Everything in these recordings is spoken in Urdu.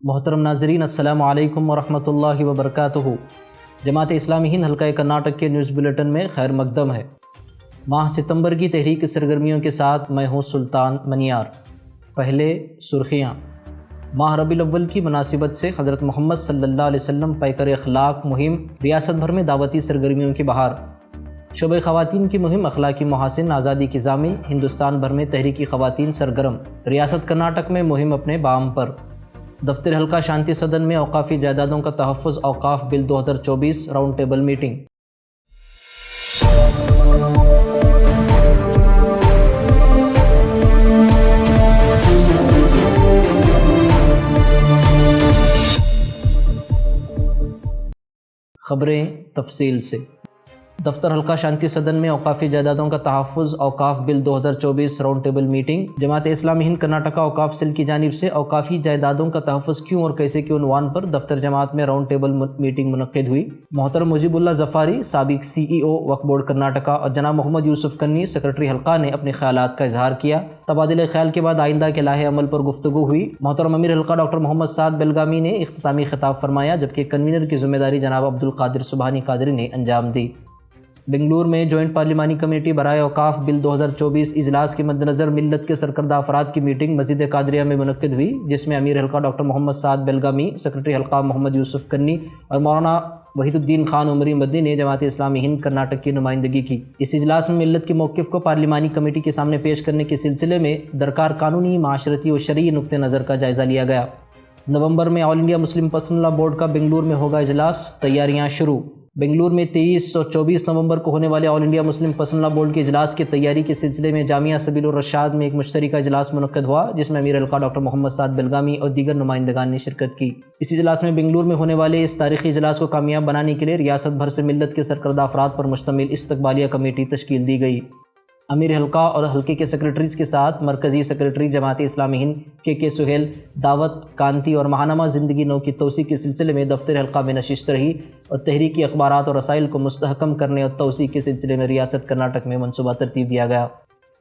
محترم ناظرین، السلام علیکم ورحمۃ اللہ وبرکاتہ۔ جماعت اسلامی ہند حلقہ کرناٹک کے نیوز بلیٹن میں خیر مقدم ہے۔ ماہ ستمبر کی تحریک سرگرمیوں کے ساتھ میں ہوں سلطان منیار۔ پہلے سرخیاں۔ ماہ ربیع الاول کی مناسبت سے حضرت محمد صلی اللہ علیہ وسلم پیکر اخلاق مہم، ریاست بھر میں دعوتی سرگرمیوں کی بہار۔ شعبہ خواتین کی مہم، اخلاقی محاسن، آزادی کی ضامن، ہندوستان بھر میں تحریکی خواتین سرگرم۔ ریاست کرناٹک میں مہم اپنے بام پر۔ دفتر حلقہ شانتی سدن میں اوقافی جائیدادوں کا تحفظ، اوقاف بل 2024 راؤنڈ ٹیبل میٹنگ۔ خبریں تفصیل سے۔ دفتر حلقہ شانتی سدن میں اوقافی جائیدادوں کا تحفظ، اوقاف بل 2024 round table meeting. Jamaat Islami Hind Karnataka اوقاف سیل کی جانب سے اوقافی جائیدادوں کا تحفظ کیوں اور کیسے کے عنوان پر دفتر جماعت میں راؤنڈ ٹیبل میٹنگ منعقد ہوئی۔ محترم مجیب اللہ ظفاری، سابق CEO وقف بورڈ کرناٹکا، اور جناب محمد یوسف کنی، سیکرٹری حلقہ نے اپنے خیالات کا اظہار کیا۔ تبادلہ خیال کے بعد آئندہ کے لائحہ عمل پر گفتگو ہوئی۔ محترم امیر حلقہ ڈاکٹر محمد سعد بیلگامی نے اختتامی خطاب فرمایا، جبکہ کنوینر کی ذمہ داری جناب عبدالقادر سبحانی قادری نے انجام دی۔ بنگلور میں جوائنٹ پارلیمانی کمیٹی برائے اوقاف بل 2024 اجلاس کے مد نظر ملت کے سرکردہ افراد کی میٹنگ مسجد قادریہ میں منعقد ہوئی، جس میں امیر حلقہ ڈاکٹر محمد سعد بیلگامی، سیکرٹری حلقہ محمد یوسف کنی اور مولانا وحید الدین خان عمری مدنی نے جماعت اسلامی ہند کرناٹک کی نمائندگی کی۔ اس اجلاس میں ملت کے موقف کو پارلیمانی کمیٹی کے سامنے پیش کرنے کے سلسلے میں درکار قانونی، معاشرتی و شرعی نقطہ نظر کا جائزہ لیا گیا۔ نومبر میں all India Muslim personal law board کا بنگلور میں ہوگا اجلاس، تیاریاں شروع۔ بنگلور میں 23 اور 24 نومبر کو ہونے والے all India Muslim personal law board کے اجلاس کی تیاری کے سلسلے میں جامعہ سبیل الرشاد میں ایک مشترکہ اجلاس منعقد ہوا، جس میں امیر حلقہ ڈاکٹر محمد سعد بیلگامی اور دیگر نمائندگان نے شرکت کی۔ اس اجلاس میں بنگلور میں ہونے والے اس تاریخی اجلاس کو کامیاب بنانے کے لیے ریاست بھر سے ملت کے سرکردہ افراد پر مشتمل استقبالیہ کمیٹی تشکیل دی گئی۔ امیر حلقہ اور حلقے کے سیکرٹریز کے ساتھ مرکزی سیکرٹری جماعت اسلامی ہند کے سہیل، دعوت، کانتی اور ماہنامہ زندگی نو کی توسیع کے سلسلے میں دفتر حلقہ میں نشست رہی اور تحریکی اخبارات اور رسائل کو مستحکم کرنے اور توسیع کے سلسلے میں ریاست کرناٹک میں منصوبہ ترتیب دیا گیا۔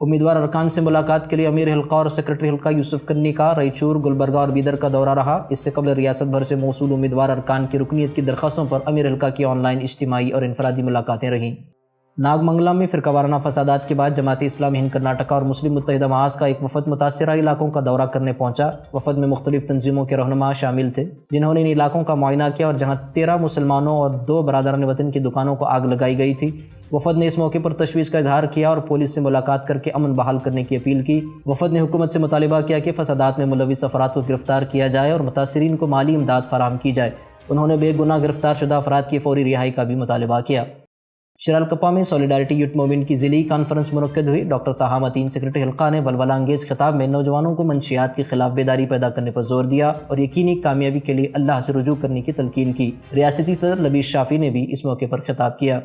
امیدوار ارکان سے ملاقات کے لیے امیر حلقہ اور سیکرٹری حلقہ یوسف کنی کا رائچور، گلبرگہ اور بیدر کا دورہ رہا۔ اس سے قبل ریاست بھر سے موصول امیدوار ارکان کی رکنیت کی درخواستوں پر امیر حلقہ کی آن لائن، اجتماعی اور انفرادی ملاقاتیں رہیں۔ ناگ منگلم میں فرقہ وارانہ فسادات کے بعد جماعت اسلامی ہند کرناٹکا اور مسلم متحدہ محاذ کا ایک وفد متاثرہ علاقوں کا دورہ کرنے پہنچا۔ وفد میں مختلف تنظیموں کے رہنما شامل تھے، جنہوں نے ان علاقوں کا معائنہ کیا اور جہاں 13 مسلمانوں اور 2 برادران وطن کی دکانوں کو آگ لگائی گئی تھی، وفد نے اس موقع پر تشویش کا اظہار کیا اور پولیس سے ملاقات کر کے امن بحال کرنے کی اپیل کی۔ وفد نے حکومت سے مطالبہ کیا کہ فسادات میں ملوث افراد کو گرفتار کیا جائے اور متاثرین کو مالی امداد فراہم کی جائے۔ انہوں نے بے گناہ گرفتار شدہ افراد کی فوری رہائی کا بھی مطالبہ کیا۔ شرالکپا میں سولیڈارٹی یوتھ موومنٹ کی ضلعی کانفرنس منعقد ہوئی۔ ڈاکٹر طاہا متین، سیکرٹری حلقہ نے ولولہ انگیز خطاب میں نوجوانوں کو منشیات کے خلاف بیداری پیدا کرنے پر زور دیا اور یقینی کامیابی کے لیے اللہ سے رجوع کرنے کی تلقین کی۔ ریاستی صدر لبیش شافی نے بھی اس موقع پر خطاب کیا۔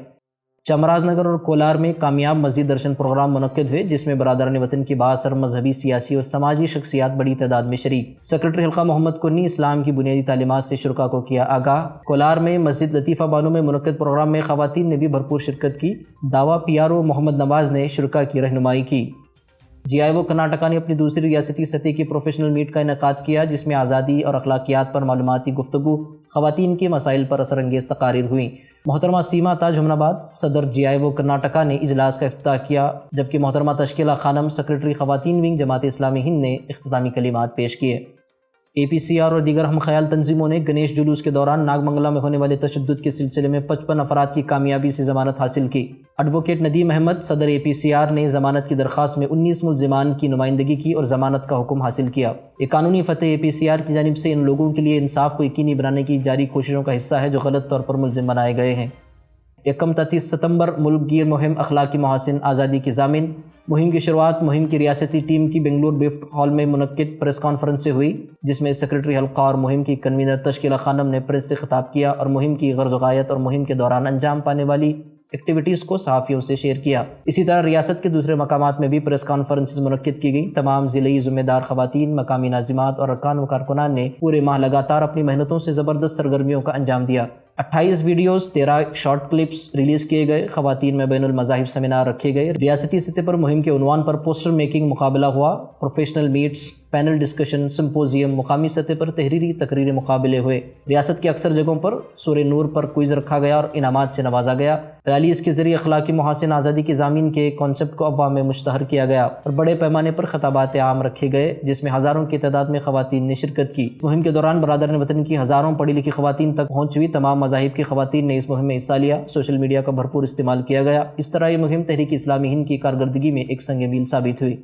چامراج نگر اور کولار میں کامیاب مسجد درشن پروگرام منعقد ہوئے، جس میں برادران وطن کی بااثر مذہبی، سیاسی اور سماجی شخصیات بڑی تعداد میں شریک۔ سیکرٹری حلقہ محمد کنی اسلام کی بنیادی تعلیمات سے شرکاء کو کیا آگاہ۔ کولار میں مسجد لطیفہ بانو میں منعقد پروگرام میں خواتین نے بھی بھرپور شرکت کی۔ دعویٰ PRO محمد نواز نے شرکاء کی رہنمائی کی۔ GIO کرناٹکا نے اپنی دوسری ریاستی سطح کی پروفیشنل میٹ کا انعقاد کیا، جس میں آزادی اور اخلاقیات پر معلوماتی گفتگو، خواتین کے مسائل پر اثر انگیز تقاریر ہوئیں۔ محترمہ سیما تاج حمناباد، صدر GIO کرناٹکا نے اجلاس کا افتتاح کیا، جبکہ محترمہ تشکیلہ خانم، سیکرٹری خواتین ونگ جماعت اسلامی ہند نے اختتامی کلمات پیش کیے۔ APCR اور دیگر ہم خیال تنظیموں نے گنیش جلوس کے دوران ناگ منگلہ میں ہونے والے تشدد کے سلسلے میں 55 افراد کی کامیابی سے ضمانت حاصل کی۔ ایڈوکیٹ ندیم احمد، صدر APCR نے ضمانت کی درخواست میں 19 ملزمان کی نمائندگی کی اور ضمانت کا حکم حاصل کیا۔ ایک قانونی فتح APCR کی جانب سے ان لوگوں کے لیے انصاف کو یقینی بنانے کی جاری کوششوں کا حصہ ہے جو غلط طور پر ملزم بنائے گئے ہیں۔ 31 ستمبر ملک گیر مہم، اخلاقی محاسن، آزادی کی ضامن۔ مہم کی شروعات مہم کی ریاستی ٹیم کی بنگلور بفٹ ہال میں منعقد پریس کانفرنس سے ہوئی، جس میں سیکرٹری حلقہ اور مہم کی کنوینر تشکیلہ خانم نے پریس سے خطاب کیا اور مہم کی غرض و غایت اور مہم کے دوران انجام پانے والی ایکٹیویٹیز کو صحافیوں سے شیئر کیا۔ اسی طرح ریاست کے دوسرے مقامات میں بھی پریس کانفرنسز منعقد کی گئیں۔ تمام ضلعی ذمہ دار خواتین، مقامی ناظمات اور ارکان و کارکنان نے پورے ماہ لگاتار اپنی محنتوں سے زبردست سرگرمیوں کا انجام دیا۔ 28 ویڈیوز 13 شارٹ کلپس ریلیز کیے گئے، خواتین میں بین المذاہب سیمینار رکھے گئے، ریاستی سطح پر مہم کے عنوان پر پوسٹر میکنگ مقابلہ ہوا، professional meets, panel discussion, symposium, مقامی سطح پر تحریری تقریری مقابلے ہوئے۔ ریاست کے اکثر جگہوں پر سورہ نور پر کوئز رکھا گیا اور انعامات سے نوازا گیا۔ ریلیز کے ذریعے اخلاقی محاسن آزادی کی ضامین کے کانسیپٹ کو عوام میں مشتہر کیا گیا اور بڑے پیمانے پر خطابات عام رکھے گئے جس میں ہزاروں کی تعداد میں خواتین نے شرکت کی۔ مہم کے دوران برادران وطن کی ہزاروں پڑھی لکھی خواتین تک پہنچ ہوئی۔ تمام مذاہب کی خواتین نے اس مہم میں حصہ لیا۔ سوشل میڈیا کا بھرپور استعمال کیا گیا۔ اس طرح یہ مہم تحریک اسلامی ہند کی کارکردگی میں ایک سنگ میل ثابت ہوئی۔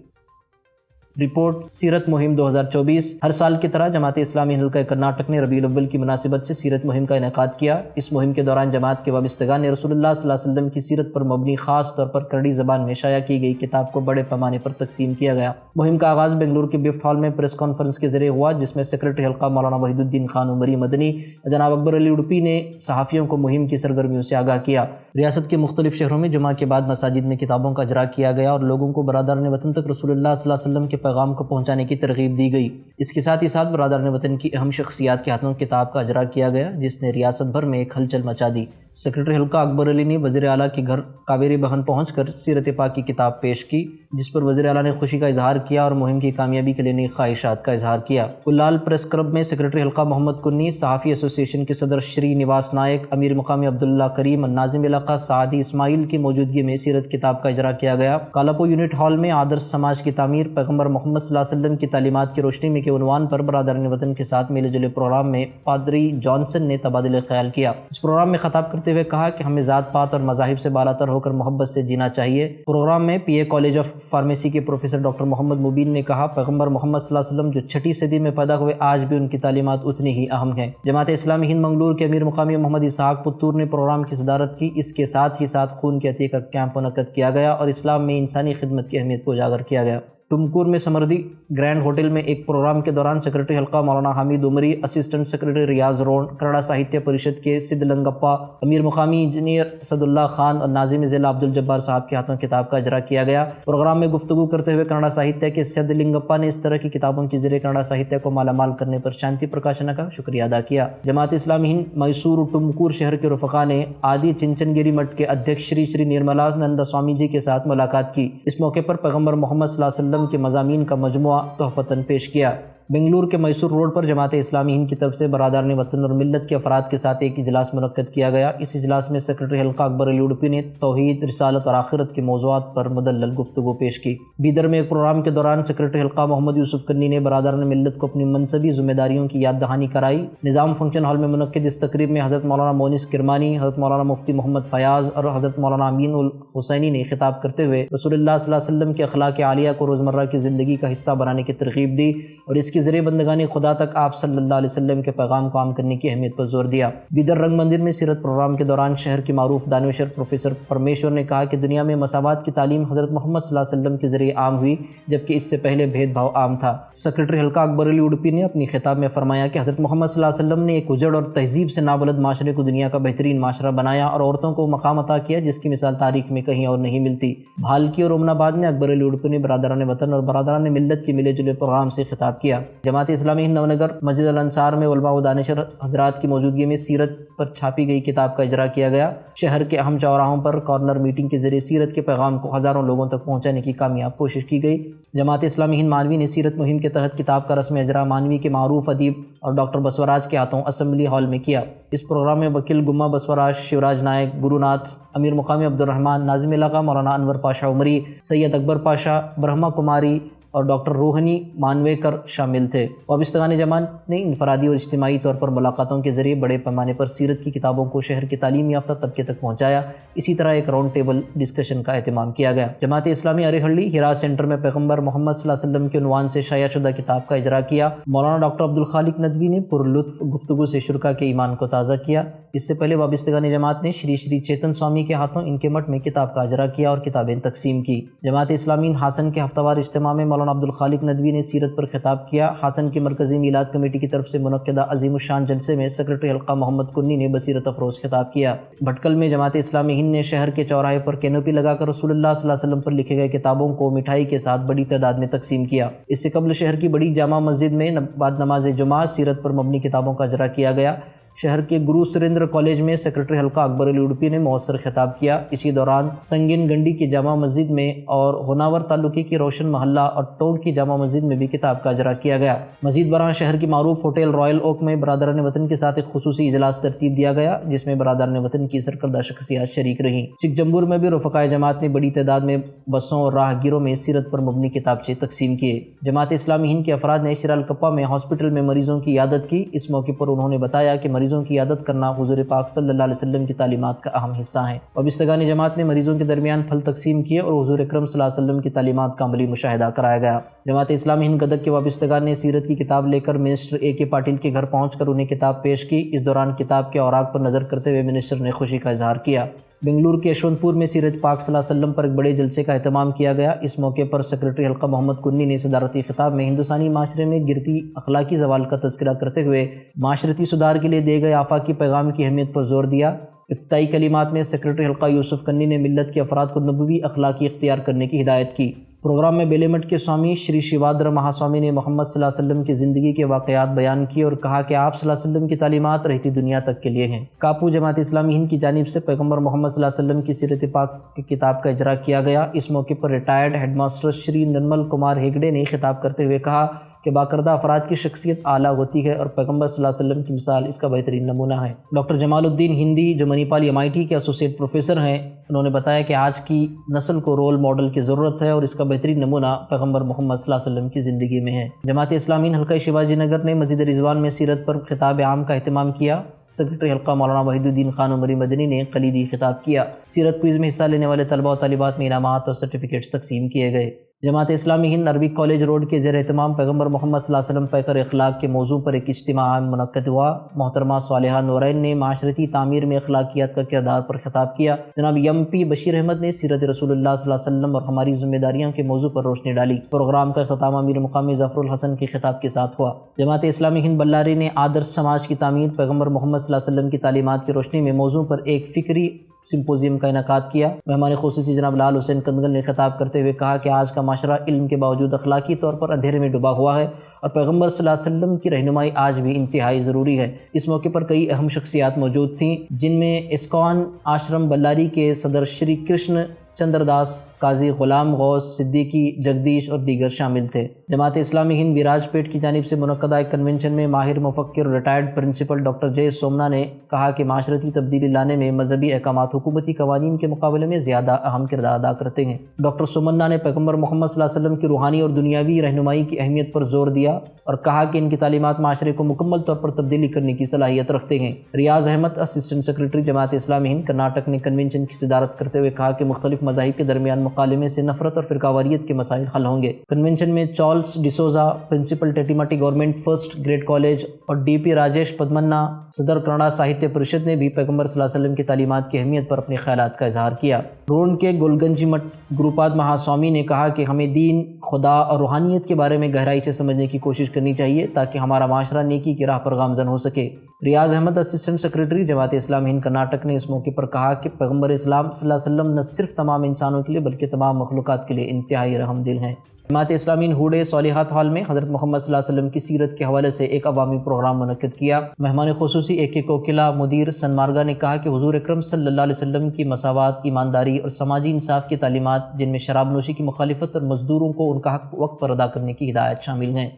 رپورٹ سیرت مہم 2024۔ ہر سال کی طرح جماعت اسلامی ہند حلقہ کرناٹک نے ربیع الاول کی مناسبت سے سیرت مہم کا انعقاد کیا۔ اس مہم کے دوران جماعت کے وابستگان نے رسول اللہ صلی اللہ علیہ وسلم کی سیرت پر مبنی خاص طور پر کرڑی زبان میں شائع کی گئی کتاب کو بڑے پیمانے پر تقسیم کیا گیا۔ مہم کا آغاز بنگلور کے گفٹ ہال میں پریس کانفرنس کے ذریعے ہوا جس میں سیکرٹری حلقہ مولانا وحید الدین خان عمری مدنی جناب اکبر علی اڈپی نے صحافیوں کو مہم کی سرگرمیوں سے آگاہ کیا۔ ریاست کے مختلف شہروں میں جمعہ کے بعد مساجد میں کتابوں کا اجرا کیا گیا اور لوگوں کو برادران وطن تک رسول اللہ صلی اللہ علیہ وسلم کے پیغام کو پہنچانے کی ترغیب دی گئی۔ اس کے ساتھ ہی ساتھ برادران وطن کی اہم شخصیات کے ہاتھوں کتاب کا اجرا کیا گیا جس نے ریاست بھر میں ایک ہلچل مچا دی۔ سیکرٹری حلقہ اکبر علی نے وزیر اعلیٰ کے گھر کاویری بہن پہنچ کر سیرت پاک کی کتاب پیش کی جس پر وزیر اعلیٰ نے خوشی کا اظہار کیا اور مہم کی کامیابی کے لیے نیک خواہشات کا اظہار کیا۔ کلال پریس کلب میں سیکرٹری حلقہ محمد کنی، صحافی ایسوسی ایشن کے صدر شری نواس نائک، امیر مقامی عبداللہ کریم اور ناظم علاقہ سعدی اسماعیل کی موجودگی میں سیرت کتاب کا اجرا کیا گیا۔ کالاپو یونٹ ہال میں آدرش سماج کی تعمیر، پیغمبر محمد صلی اللہ علیہ وسلم کی تعلیمات کی روشنی میں کے عنوان پر برادران وطن کے ساتھ میلے جلے پروگرام میں پادری جانسن نے تبادلہ خیال کیا۔ اس پروگرام میں خطاب کرتے ہوئے کہا کہ ہمیں ذات پات اور مذاہب سے بالاتر ہو کر محبت سے جینا چاہیے۔ پروگرام میں پی اے کالج آف فارمیسی کے پروفیسر ڈاکٹر محمد مبین نے کہا پیغمبر محمد صلی اللہ علیہ وسلم جو 6 صدی میں پیدا ہوئے آج بھی ان کی تعلیمات اتنی ہی اہم ہیں۔ جماعت اسلامی ہند منگلور کے امیر مقامی محمد اسحاق پتور نے پروگرام کی صدارت کی۔ اس کے ساتھ ہی خون کے عطیے کا کیمپ منعقد کیا گیا اور اسلام میں انسانی خدمت کی اہمیت کو اجاگر کیا گیا۔ ٹمکور میں سمردی گرینڈ ہوٹل میں ایک پروگرام کے دوران سیکرٹری حلقہ مولانا حمید عمری، اسسٹنٹ سیکرٹری ریاض رون، کنڑا ساہتیہ پریشد کے سدھ لنگپا، امیر مقامی انجینئر اسد اللہ خان اور ناظم ضلع عبد الجبار صاحب کے ہاتھوں کتاب کا اجرا کیا گیا۔ پروگرام میں گفتگو کرتے ہوئے کنڑا ساہتیہ کے سدھ لنگپا نے اس طرح کی کتابوں کے ذریعے کنڑا ساہتیہ کو مالا مال کرنے پر شانتی پرکاشنا کا شکریہ ادا کیا۔ جماعت اسلامی ہند میسور ٹمکور شہر کے رفقا نے آدی چنچن گیری مٹھ کے ادھیکش شری نرملا نندا سوامی جی کے ساتھ ملاقات کی۔ اس موقع پر پیغمبر محمد صلی اللہ علیہ وسلم کے مضامین کا مجموعہ تحفتاً پیش کیا۔ بنگلور کے میسور روڈ پر جماعت اسلامی ہند کی طرف سے برادران وطن اور ملت کے افراد کے ساتھ ایک اجلاس منعقد کیا گیا۔ اس اجلاس میں سیکرٹری حلقہ اکبر علی اڈپی نے توحید، رسالت اور آخرت کے موضوعات پر مدلل گفتگو پیش کی۔ بیدر میں ایک پروگرام کے دوران سیکرٹری حلقہ محمد یوسف کنی نے برادران ملت کو اپنی منصبی ذمہ داریوں کی یاد دہانی کرائی۔ نظام فنکشن ہال میں منعقد اس تقریب میں حضرت مولانا مونس کرمانی، حضرت مولانا مفتی محمد فیاض اور حضرت مولانا امین الحسینی نے خطاب کرتے ہوئے رسول اللہ صلی اللہ علیہ وسلم کے اخلاق عالیہ کو روزمرہ کی زندگی کا حصہ بنانے کی ترغیب دی اور اس کے ذریعے بندگان خدا تک آپ صلی اللہ علیہ وسلم کے پیغام کو عام کرنے کی اہمیت پر زور دیا۔ بیدر رنگ مندر میں سیرت پروگرام کے دوران شہر کے معروف دانشور پروفیسر پرمیشور نے کہا کہ دنیا میں مساوات کی تعلیم حضرت محمد صلی اللہ علیہ وسلم کے ذریعے عام ہوئی جبکہ اس سے پہلے بھید بھاؤ عام تھا۔ سیکرٹری حلقہ اکبر علی اڈپی نے اپنی خطاب میں فرمایا کہ حضرت محمد صلی اللہ علیہ وسلم نے ایک اجڑ اور تہذیب سے نابلد معاشرے کو دنیا کا بہترین معاشرہ بنایا اور عورتوں کو مقام عطا کیا جس کی مثال تاریخ میں کہیں اور نہیں ملتی۔ بھالکی اور امن آباد میں اکبر علی اڈپی نے برادران وطن اور برادران ملت کے ملے جلے پروگرام سے خطاب کیا۔ جماعت اسلامی ہند نونگر مسجد الانصار میں علماء و دانشور حضرات کی موجودگی میں سیرت پر چھاپی گئی کتاب کا اجرا کیا گیا۔ شہر کے اہم چوراہوں پر کارنر میٹنگ کے ذریعے سیرت کے پیغام کو ہزاروں لوگوں تک پہنچانے کی کامیاب کوشش کی گئی۔ جماعت اسلامی ہند مانوی نے سیرت مہم کے تحت کتاب کا رسم اجرا مانوی کے معروف ادیب اور ڈاکٹر بسوراج کے ہاتھوں اسمبلی ہال میں کیا۔ اس پروگرام میں وکیل گما بسوراج، شیوراج نائک، گرو ناتھ، امیر مقامی عبد الرحمن، ناظم علاقہ مولانا انور پاشا عمری، سید اکبر پاشا، برہما کماری اور ڈاکٹر روحنی مانویکر شامل تھے۔ وابستگان جماعت نے انفرادی اور اجتماعی طور پر ملاقاتوں کے ذریعے بڑے پیمانے پر سیرت کی کتابوں کو شہر کے تعلیم یافتہ طبقے تک پہنچایا۔ اسی طرح ایک راؤنڈ ٹیبل ڈسکشن کا اہتمام کیا گیا۔ جماعت اسلامی ارے ہرا سینٹر میں پیغمبر محمد صلی اللہ علیہ وسلم کے عنوان سے شائع شدہ کتاب کا اجرا کیا۔ مولانا ڈاکٹر عبدالخالق ندوی نے پرلطف گفتگو سے شرکا کے ایمان کو تازہ کیا۔ اس سے پہلے وابستگان جماعت نے شری چیتن سوامی کے ہاتھوں ان کے مٹھ میں کتاب کا اجرا کیا اور کتابیں تقسیم کی۔ جماعت اسلامی ہاسن کے ہفتہ وار اجتماع میں مولانا عبدالخالق ندوی نے سیرت پر خطاب کیا۔ ہاسن کی مرکزی میلاد کمیٹی کی طرف سے منعقدہ عظیم الشان جلسے میں سیکرٹری حلقہ محمد کنی نے بصیرت افروز خطاب کیا۔ بھٹکل میں جماعت اسلامی ہند نے شہر کے چوراہے پر کینوپی لگا کر رسول اللہ صلی اللہ علیہ وسلم پر لکھے گئے کتابوں کو مٹھائی کے ساتھ بڑی تعداد میں تقسیم کیا۔ اس سے قبل شہر کی بڑی جامع مسجد میں بعد نماز جمعہ سیرت پر مبنی کتابوں کا اجرا کیا گیا۔ شہر کے گرو سریندر کالج میں سیکرٹری حلقہ اکبر علی اڈپی نے مؤثر خطاب کیا۔ اسی دوران تنگین گنڈی کی جامع مسجد میں اور ہوناور تعلقے کی روشن محلہ اور ٹونک کی جامع مسجد میں بھی کتاب کا اجرا کیا گیا۔ مزید برآں شہر کی معروف ہوٹل رائل اوک میں برادران وطن کے ساتھ ایک خصوصی اجلاس ترتیب دیا گیا، جس میں برادران وطن کی سرکردہ شخصیات شریک رہیں۔ چکجمبور میں بھی رفقائے جماعت نے بڑی تعداد میں بسوں اور راہ گیروں میں سیرت پر مبنی کتابچے تقسیم کیے۔ جماعت اسلامی ہند کے افراد نے شرالکپا میں ہاسپٹل میں مریضوں کی عیادت کی۔ اس موقع پر انہوں نے بتایا کہ مریضوں کی عیادت کرنا حضور پاک صلی اللہ علیہ وسلم کی تعلیمات کا اہم حصہ ہے۔ وابستگان جماعت نے مریضوں کے درمیان پھل تقسیم کیے اور حضور اکرم صلی اللہ علیہ وسلم کی تعلیمات کا عملی مشاہدہ کرایا گیا۔ جماعت اسلامی ہند گدگ کے وابستگان نے سیرت کی کتاب لے کر منسٹر اے کے پاٹل کے گھر پہنچ کر انہیں کتاب پیش کی۔ اس دوران کتاب کے اوراق پر نظر کرتے ہوئے منسٹر نے خوشی کا اظہار کیا۔ بنگلور کے یشونت پور میں سیرت پاک صلی اللہ علیہ وسلم پر ایک بڑے جلسے کا اہتمام کیا گیا۔ اس موقع پر سیکرٹری حلقہ محمد کنی نے صدارتی خطاب میں ہندوستانی معاشرے میں گرتی اخلاقی زوال کا تذکرہ کرتے ہوئے معاشرتی سدھار کے لیے دیے گئے آفاقی پیغام کی اہمیت پر زور دیا۔ افتتاحی کلمات میں سیکرٹری حلقہ یوسف کنی نے ملت کے افراد کو نبوی اخلاقی اختیار کرنے کی ہدایت کی۔ پروگرام میں بیلے مٹھ کے سوامی شری شیوادر مہاسوامی نے محمد صلی اللہ علیہ وسلم کی زندگی کے واقعات بیان کیے اور کہا کہ آپ صلی اللہ علیہ وسلم کی تعلیمات رہتی دنیا تک کے لیے ہیں۔ کاپو جماعت اسلامی ہند کی جانب سے پیغمبر محمد صلی اللہ علیہ وسلم کی سیرت پاک کی کتاب کا اجرا کیا گیا۔ اس موقع پر ریٹائرڈ ہیڈ ماسٹر شری نرمل کمار ہیگڑے نے خطاب کرتے ہوئے کہا کہ باکردہ افراد کی شخصیت اعلیٰ ہوتی ہے اور پیغمبر صلی اللہ علیہ وسلم کی مثال اس کا بہترین نمونہ ہے۔ ڈاکٹر جمال الدین ہندی جو منی پال MIT کے ایسوسیٹ پروفیسر ہیں، انہوں نے بتایا کہ آج کی نسل کو رول ماڈل کی ضرورت ہے اور اس کا بہترین نمونہ پیغمبر محمد صلی اللہ علیہ وسلم کی زندگی میں ہے۔ جماعت اسلامی حلقہ شیواجی نگر نے مسجد رضوان میں سیرت پر خطاب عام کا اہتمام کیا۔ سیکرٹری حلقہ مولانا وحید الدین خان عمری مدنی نے کلیدی خطاب کیا۔ سیرت کوئز میں حصہ لینے والے طلبہ و طالبات میں انعامات اور سرٹیفکیٹس تقسیم کیے گئے۔ جماعت اسلامی ہند عربی کالج روڈ کے زیر اہتمام پیغمبر محمد صلی اللہ علیہ وسلم پیکر اخلاق کے موضوع پر ایک اجتماع عام منعقد ہوا۔ محترمہ صالحہ نورین نے معاشرتی تعمیر میں اخلاقیات کا کردار پر خطاب کیا۔ جناب MP بشیر احمد نے سیرت رسول اللہ صلی اللہ علیہ وسلم اور ہماری ذمہ داریاں کے موضوع پر روشنی ڈالی۔ پروگرام کا اختتام امیر مقامی ظفر الحسن کے خطاب کے ساتھ ہوا۔ جماعت اسلامی ہند بلاری نے آدرش سماج کی تعمیر پیغمبر محمد صلی اللہ علیہ وسلم کی تعلیمات کی روشنی میں موضوع پر ایک فکری سمپوزیم کا انعقاد کیا۔ مہمان خصوصی جناب لال حسین کندگل نے خطاب کرتے ہوئے کہا کہ آج کا معاشرہ علم کے باوجود اخلاقی طور پر اندھیرے میں ڈوبا ہوا ہے اور پیغمبر صلی اللہ علیہ وسلم کی رہنمائی آج بھی انتہائی ضروری ہے۔ اس موقع پر کئی اہم شخصیات موجود تھیں، جن میں اسکان آشرم بلاری کے صدر شری کرشن چندر داس، قاضی غلام غوث صدیقی، جگدیش اور دیگر شامل تھے۔ جماعت اسلامی ہند ویراج پیٹ کی جانب سے منعقدہ ایک کنونشن میں ماہر مفکر اور ریٹائرڈ پرنسپل ڈاکٹر جے سومنا نے کہا کہ معاشرتی تبدیلی لانے میں مذہبی احکامات حکومتی قوانین کے مقابلے میں زیادہ اہم کردار ادا کرتے ہیں۔ ڈاکٹر سومنا نے پیغمبر محمد صلی اللہ علیہ وسلم کی روحانی اور دنیاوی رہنمائی کی اہمیت پر زور دیا اور کہا کہ ان کی تعلیمات معاشرے کو مکمل طور پر تبدیلی کرنے کی صلاحیت رکھتے ہیں۔ ریاض احمد اسسٹنٹ سیکرٹری جماعت اسلامی ہند کرناٹک نے کنونشن کی صدارت کرتے ہوئے کہا کہ مختلف مذاہب کے درمیان مکالمے سے نفرت اور فرقہ واریت کے مسائل حل ہوں گے۔ کنونشن میں Charles D'Souza, principal Thithimathi government first grade college, اور DP راجیش پدمنا، صدر کنڑا ساہتیہ پریشد نے بھی پیغمبر صلی اللہ علیہ وسلم کی تعلیمات کی اہمیت پر اپنے خیالات کا اظہار کیا۔ رون کے گولگنجی مٹھ گروپاد مہاسوامی نے کہا کہ ہمیں دین، خدا اور روحانیت کے بارے میں گہرائی سے سمجھنے کی کوشش کرنی چاہیے تاکہ ہمارا معاشرہ نیکی کی راہ پر گامزن ہو سکے۔ ریاض احمد اسسٹنٹ سیکرٹری جماعت اسلامی ہند کرناٹک نے اس موقع پر کہا کہ پیغمبر اسلام صلی اللہ علیہ وسلم نہ صرف تمام انسانوں کے لیے بلکہ تمام مخلوقات کے لیے انتہائی رحم دل ہیں۔ جماعت اسلامی ہند ہوڈے صالحات ہال میں حضرت محمد صلی اللہ علیہ وسلم کی سیرت کے حوالے سے ایک عوامی پروگرام منعقد کیا۔ مہمان خصوصی AK کوکلا مدیر سنمارگا نے کہا کہ حضور اکرم صلی اللہ علیہ وسلم کی مساوات، ایمانداری اور سماجی انصاف کی تعلیمات، جن میں شراب نوشی کی مخالفت اور مزدوروں کو ان کا حق وقت پر ادا کرنے کی ہدایت شامل ہیں۔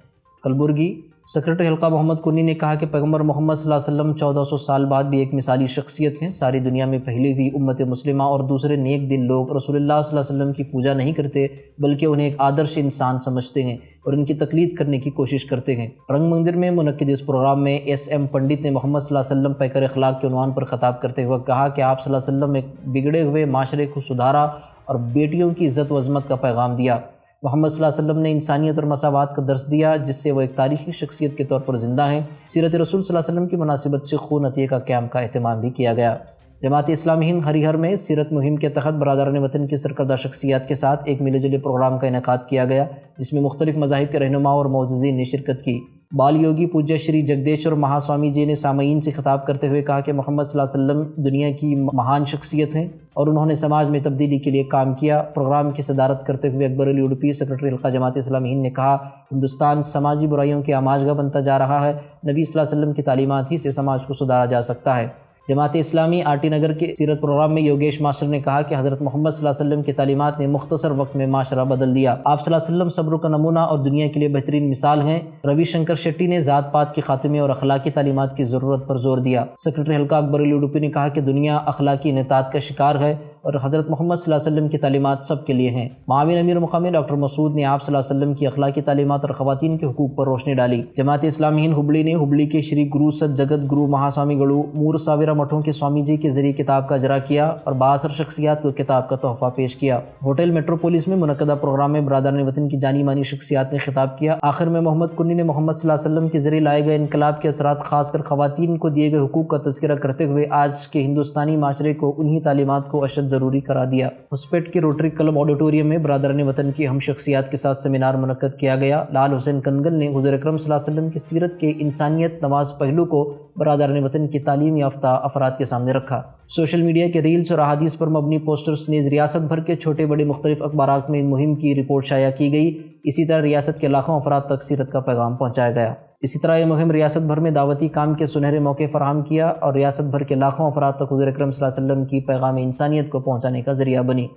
کلبرگی سیکرٹری حلقہ محمد کنی نے کہا کہ پیغمبر محمد صلی اللہ علیہ وسلم 1400 سال بعد بھی ایک مثالی شخصیت ہیں۔ ساری دنیا میں پہلے بھی امت مسلمہ اور دوسرے نیک دل لوگ رسول اللہ صلی اللہ علیہ وسلم کی پوجا نہیں کرتے بلکہ انہیں ایک آدرش انسان سمجھتے ہیں اور ان کی تقلید کرنے کی کوشش کرتے ہیں۔ رنگ مندر میں منعقد اس پروگرام میں SM پنڈت نے محمد صلی اللہ علیہ وسلم پیکر اخلاق کے عنوان پر خطاب کرتے ہوئے کہا کہ آپ صلی اللہ علیہ وسلم ایک بگڑے ہوئے معاشرے کو سدھارا اور بیٹیوں کی عزت و عظمت کا پیغام دیا۔ محمد صلی اللہ علیہ وسلم نے انسانیت اور مساوات کا درس دیا جس سے وہ ایک تاریخی شخصیت کے طور پر زندہ ہیں۔ سیرت رسول صلی اللہ علیہ وسلم کی مناسبت سے خون عطیہ کا کیمپ کا اہتمام بھی کیا گیا۔ جماعت اسلامی ہند ہریہر میں سیرت مہم کے تحت برادران وطن کی سرکردہ شخصیات کے ساتھ ایک ملے جلے پروگرام کا انعقاد کیا گیا جس میں مختلف مذاہب کے رہنما اور معززین نے شرکت کی۔ بال یوگی پوجیہ شری جگدیشور مہاسوامی جی نے سامعین سے خطاب کرتے ہوئے کہا کہ محمد صلی اللہ علیہ وسلم دنیا کی مہان شخصیت ہیں اور انہوں نے سماج میں تبدیلی کے لیے کام کیا۔ پروگرام کی صدارت کرتے ہوئے اکبر علی اڈوپی سیکرٹری حلقہ جماعت اسلامی ہند نے کہا، ہندوستان سماجی برائیوں کے آماجگاہ بنتا جا رہا ہے۔ نبی صلی اللہ علیہ وسلم کی تعلیمات ہی سے سماج کو سدھارا جا سکتا ہے۔ جماعت اسلامی آر ٹی نگر کے سیرت پروگرام میں یوگیش ماسٹر نے کہا کہ حضرت محمد صلی اللہ علیہ وسلم کی تعلیمات نے مختصر وقت میں معاشرہ بدل دیا۔ آپ صلی اللہ علیہ وسلم صبر کا نمونہ اور دنیا کے لیے بہترین مثال ہیں۔ روی شنکر شیٹی نے ذات پات کے خاتمے اور اخلاقی تعلیمات کی ضرورت پر زور دیا۔ سیکرٹری حلقہ اکبر علی اڈوپی نے کہا کہ دنیا اخلاقی انحطاط کا شکار ہے اور حضرت محمد صلی اللہ علیہ وسلم کی تعلیمات سب کے لیے ہیں۔ معاون امیر مقامی ڈاکٹر مسعود نے آپ صلی اللہ علیہ وسلم کی اخلاقی تعلیمات اور خواتین کے حقوق پر روشنی ڈالی۔ جماعت اسلامی ہند ہبلی نے ہبلی کے شری گرو ست جگت گرو مہاسوامی گڑو مور ساویرا مٹھوں کے سوامی جی کے ذریعے کتاب کا اجرا کیا اور بااثر شخصیات کو کتاب کا تحفہ پیش کیا۔ ہوٹل میٹروپولس میں منعقدہ پروگرام میں برادران وطن کی جانی مانی شخصیات نے خطاب کیا۔ آخر میں محمد کنی نے محمد صلی اللہ علیہ وسلم کے ذریعے لائے گئے انقلاب کے اثرات، خاص کر خواتین کو دیے گئے حقوق کا تذکرہ کرتے ہوئے آج کے ہندوستانی معاشرے کو انہی تعلیمات کو اشد ضروری قرار دیا۔ ہسپیٹ کے روٹری کلب آڈیٹوریم میں برادران وطن کی اہم شخصیات کے ساتھ سیمینار منعقد کیا گیا۔ لال حسین کنگل نے حضور اکرم صلی اللہ علیہ وسلم کی سیرت کے انسانیت نواز پہلو کو برادران وطن کی تعلیم یافتہ افراد کے سامنے رکھا۔ سوشل میڈیا کے ریلز اور احادیث پر مبنی پوسٹرز نیز ریاست بھر کے چھوٹے بڑے مختلف اخبارات میں ان مہم کی رپورٹ شائع کی گئی۔ اسی طرح ریاست کے لاکھوں افراد تک سیرت کا پیغام پہنچایا گیا۔ اسی طرح یہ مہم ریاست بھر میں دعوتی کام کے سنہرے موقع فراہم کیا اور ریاست بھر کے لاکھوں افراد تک حضور اکرم صلی اللہ علیہ وسلم کی پیغام انسانیت کو پہنچانے کا ذریعہ بنی۔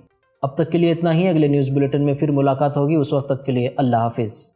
اب تک کے لیے اتنا ہی۔ اگلے نیوز بلیٹن میں پھر ملاقات ہوگی، اس وقت تک کے لیے اللہ حافظ۔